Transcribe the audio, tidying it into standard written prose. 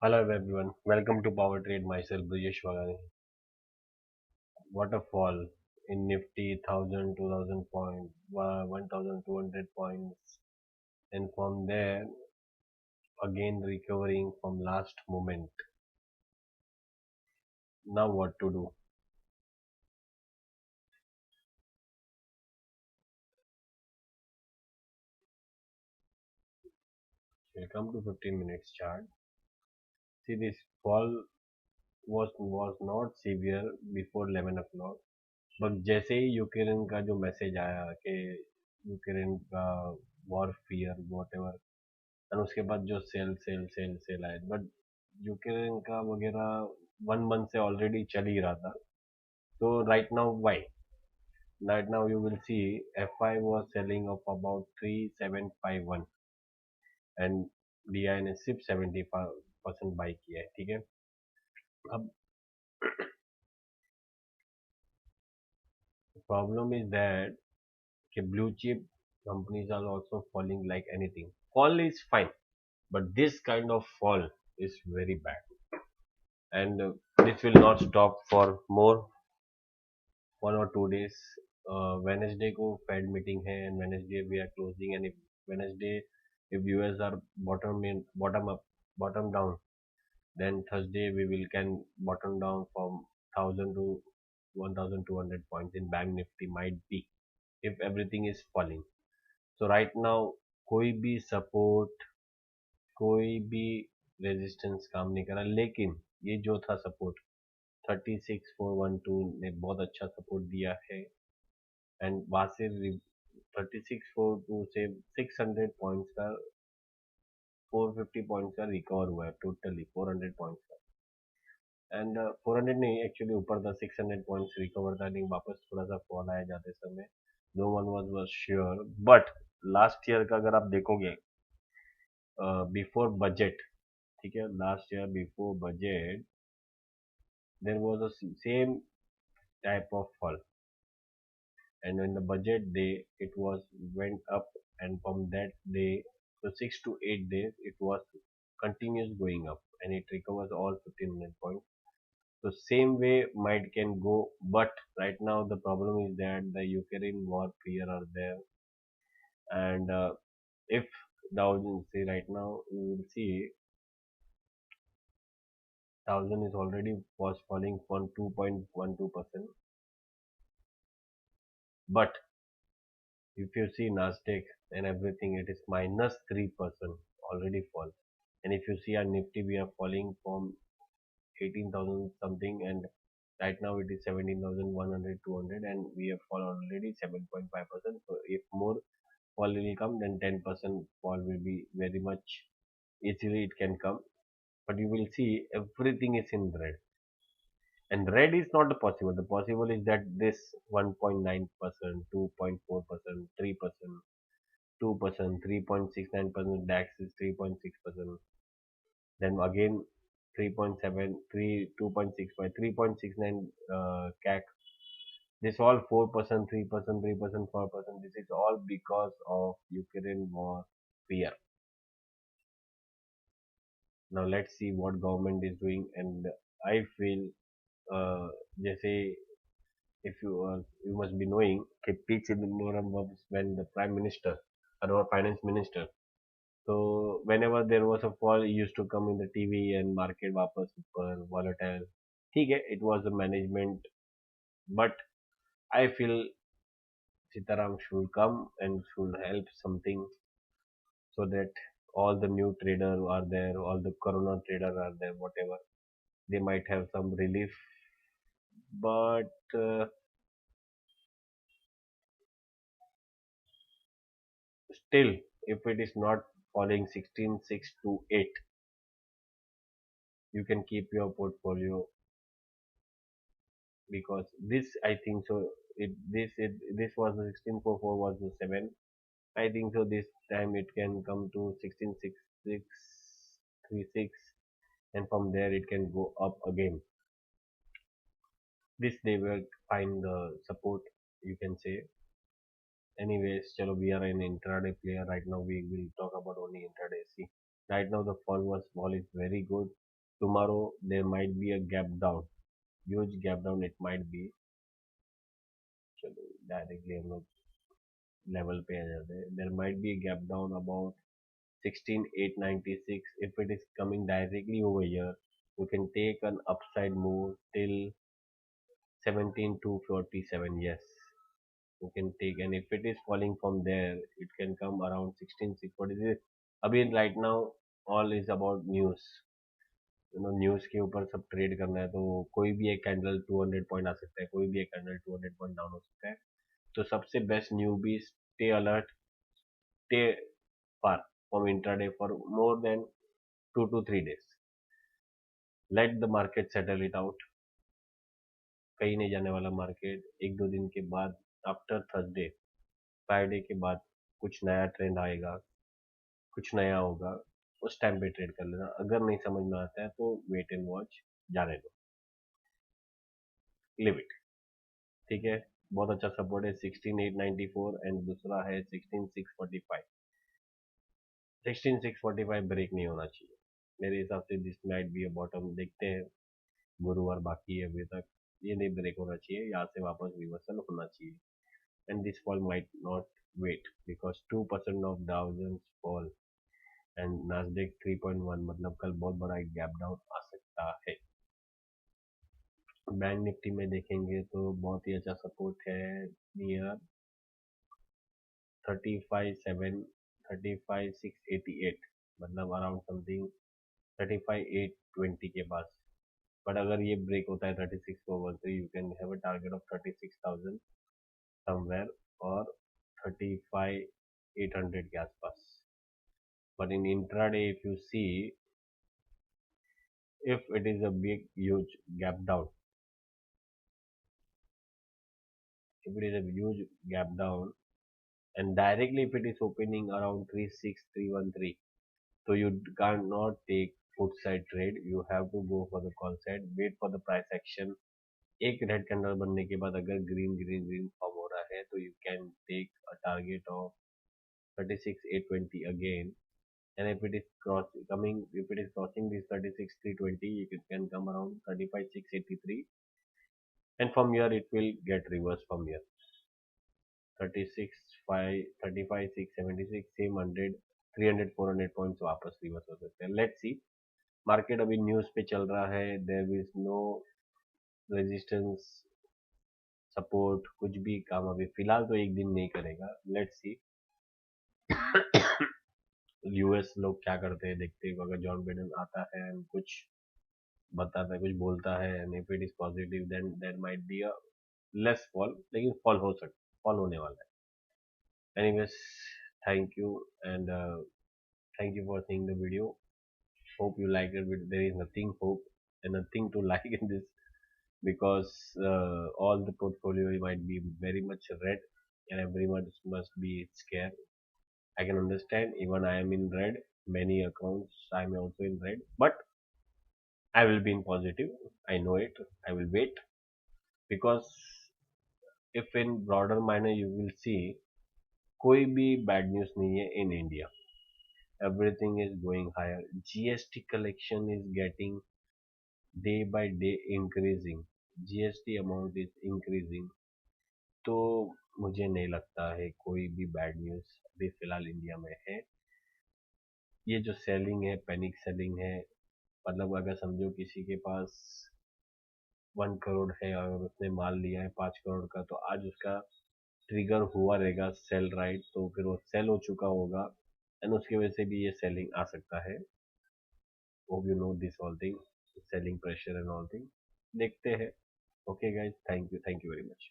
Hello everyone, welcome to Power Trade. Myself Brijesh Wagani. What a fall in Nifty 1000, 2000 points, 1200 points, and from there again recovering from last moment. Now what to do? Welcome to 15 minutes chart. See, this fall was not severe before 11 o'clock, but जैसे ही Ukraine का जो message आया कि Ukraine का war fear what ever, और उसके बाद जो सेल सेल सेल सेल आए, बट यूक्रेन का वगैरह 1 मंथ से ऑलरेडी चल ही रहा था. तो right now you will see FI was selling of about 3751 and DI ने सिर्फ 75% बाई किया है. ठीक है. अब प्रॉब्लम इज दैट कि blue chip companies are also falling like anything. Fall is fine, but this kind of fall is very bad, and this will not stop for more 1 or 2 days. Wednesday को Fed meeting है, and Wednesday we are closing, and if Wednesday if US are bottom up bottom down, then Thursday we will can bottom down from 1000 to 1200 points in Bank Nifty might be if everything is falling. So right now कोई भी support, कोई भी resistance काम नहीं कर रहा, लेकिन ये जो था सपोर्ट 36412 ने बहुत अच्छा सपोर्ट दिया है, एंड वहां से 3642 से 600 पॉइंट्स का 450 पॉइंट्स का रिकवर हुआ है, टोटली 400 पॉइंट्स का. एंड 400 नहीं, एक्चुअली ऊपर था, 600 पॉइंट्स रिकवर था, नहीं वापस थोड़ा सा फॉल आया जाते समय. No one was sure, but last year का अगर आप देखोगे बिफोर बजट, ठीक है, last year before budget there was a same type of fall, and in the budget day it was went up, and from that day, so 6 to 8 days it was continuous going up, and it recovers all 1500 points. So same way might can go, but right now the problem is that the Ukraine war fear are there, and if Dow Jones, see right now you will see thousand is already was falling from 2.12%, but if you see Nasdaq and everything, it is minus 3% already fall. And if you see our Nifty, we are falling from 18,000 something, and right now it is 17,100, 200, and we have fallen already 7.5%. So if more fall will come, then 10% fall will be very much easily it can come. But you will see everything is in red. And red is not possible. The possible is that this 1.9%, 2.4%, 3%, 2%, 3.69%, DAX is 3.6%, then again 3.7, 2.65, 3.69 CAC. This all 4%, 3%, 3%, 4%. This is all because of Ukraine war fear. Now let's see what government is doing, and I feel जैसे if you must be knowing कि P. Chidambaram was when the prime minister or finance minister. So whenever there was a fall, he used to come in the TV and market वापस ऊपर volatile. ठीक है, it was the management, but I feel Sitaram should come and should help something so that all the new trader are there, all the corona trader are there, whatever, they might have some relief. But still, if it is not falling 16.6 to 8, you can keep your portfolio, because this I think so. This was the 1644 was the 7. I think so. This time it can come to 166636, and from there it can go up again. This they will find the support, you can say. Anyways, chalo, we are an intraday player right now. We will talk about only intraday. See, right now the fall is very good. tomorrow there might be a gap down, huge gap down it might be. चलो directly हम लोग level पे आ जाते हैं. There might be a gap down about 16,896. If it is coming directly over here, you can take an upside move till 17,247. Yes, you can take, and if it is falling from there, it can come around 16,646. अभी right now all is about news. News के ऊपर सब trade करना है, तो कोई भी एक कैंडल 200 पॉइंट आ सकता है, कोई भी एक कैंडल 200 पॉइंट डाउन हो सकता है. तो सबसे best new be stay alert, stay far from intraday for more than 2 to 3 days. Let the market settle it out. कहीं नहीं जाने वाला मार्केट. एक दो दिन के बाद आफ्टर थर्सडे, फ्राइडे के बाद कुछ नया ट्रेंड आएगा, कुछ नया होगा, उस टाइम पे ट्रेड कर लेना. अगर नहीं समझ में आता है तो वेट एंड वॉच, जाने दो, लिव इट. ठीक है. बहुत अच्छा सपोर्ट है 16,894 एंड दूसरा है 16,645. 16,645 ब्रेक नहीं होना चाहिए मेरे हिसाब से. This might be a bottom. देखते हैं, गुरुवार बाकी है अभी तक. ये नहीं ब्रेक होना चाहिए, यहाँ से वापस रिवर्सल होना चाहिए. And this fall might not wait because 2% of Dow Jones fall and Nasdaq 3.1, मतलब कल बहुत बड़ा एक गैप डाउन आ सकता है. बैंक निफ्टी में देखेंगे तो बहुत ही अच्छा सपोर्ट है नियर 35,688, मतलब अराउंड समथिंग 35,820 के पास. बट अगर ये ब्रेक होता है 36 को ओवर, तो you can have a target of 36,000 somewhere और 35,800 के आसपास. But in intraday if you see, if it is a big huge gap down, if it is a huge gap down and directly if it is opening around 36,313, so you cannot take put side trade, you have to go for the call side, wait for the price action. एक red candle बनने के बाद अगर green green green form हो रहा है तो you can take a target of 36,820 again. And if it is if it is crossing this 36,320, you can come around 35,683, and from here it will get reversed from here. 35,676 same 100 300 400 points वापस reverse हो सकते हैं. Let's see. Market अभी news पे चल रहा है. There is no resistance, support, कुछ भी काम अभी फिलहाल तो एक दिन नहीं करेगा. लेट्स सी यूएस लोग क्या करते हैं, देखते हैं. अगर जॉन बाइडेन आता है एंड कुछ बताता है, कुछ बोलता है, and if it is positive then there might be a less fall, लेकिन फॉल हो सकता, फॉल होने वाला है. Anyways, thank you and thank you for seeing the video. Hope you liked it. But there is nothing hope and nothing to like in this because all the portfolio might be very much red and everyone must be scared. I can understand. Even I am in red. Many accounts I am also in red. But I will be in positive. I know it. I will wait because if in broader manner you will see, कोई भी bad news नहीं है in India. Everything is going higher. GST collection is getting day by day increasing. GST amount is increasing. तो मुझे नहीं लगता है कोई भी बैड न्यूज़ अभी फिलहाल इंडिया में है. ये जो सेलिंग है, पैनिक सेलिंग है, मतलब अगर समझो किसी के पास 1 करोड़ है और उसने माल लिया है 5 करोड़ का, तो आज उसका ट्रिगर हुआ रहेगा सेल राइट, तो फिर वो सेल हो चुका होगा एंड उसकी वजह से भी ये सेलिंग आ सकता है. Hope you know this all thing, selling pressure and all thing. देखते हैं. Okay guys, thank you very much.